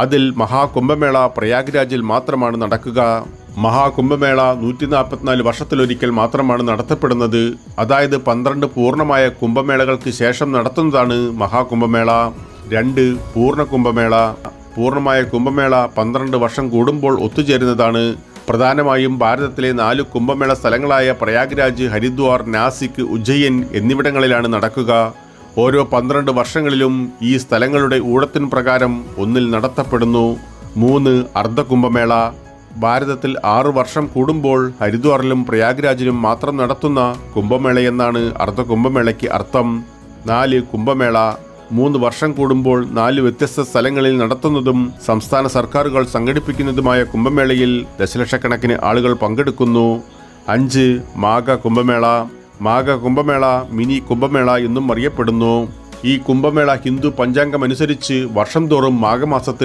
അതിൽ മഹാകുംഭമേള പ്രയാഗ്രാജിൽ മാത്രമാണ് നടക്കുക. മഹാകുംഭമേള 144 വർഷത്തിലൊരിക്കൽ മാത്രമാണ് നടത്തപ്പെടുന്നത്. അതായത് 12 പൂർണ്ണമായ കുംഭമേളകൾക്ക് ശേഷം നടത്തുന്നതാണ് മഹാകുംഭമേള. 2 പൂർണ്ണ കുംഭമേള. പൂർണ്ണമായ കുംഭമേള 12 വർഷം കൂടുമ്പോൾ ഒത്തുചേരുന്നതാണ്. പ്രധാനമായും ഭാരതത്തിലെ 4 കുംഭമേള സ്ഥലങ്ങളായ പ്രയാഗ്രാജ്, ഹരിദ്വാർ, നാസിക്, ഉജ്ജയിൻ എന്നിവിടങ്ങളിലാണ് നടക്കുക. ഓരോ 12 വർഷങ്ങളിലും ഈ സ്ഥലങ്ങളുടെ ഊഴത്തിൻ പ്രകാരം ഒന്നിൽ നടത്തപ്പെടുന്നു. 3 അർദ്ധകുംഭമേള. ഭാരതത്തിൽ 6 വർഷം കൂടുമ്പോൾ ഹരിദ്വാറിലും പ്രയാഗ്രാജിലും മാത്രം നടത്തുന്ന കുംഭമേളയെന്നാണ് അർദ്ധകുംഭമേളയ്ക്ക് അർത്ഥം. 4 കുംഭമേള. 3 വർഷം കൂടുമ്പോൾ 4 വ്യത്യസ്ത സ്ഥലങ്ങളിൽ നടത്തുന്നതും സംസ്ഥാന സർക്കാരുകൾ സംഘടിപ്പിക്കുന്നതുമായ കുംഭമേളയിൽ ദശലക്ഷക്കണക്കിന് ആളുകൾ പങ്കെടുക്കുന്നു. 5 മാഘ കുംഭമേള. മാഘ കുംഭമേള മിനി കുംഭമേള എന്നും അറിയപ്പെടുന്നു. ഈ കുംഭമേള ഹിന്ദു പഞ്ചാംഗമനുസരിച്ച് വർഷം തോറും മാഘമാസത്തിൽ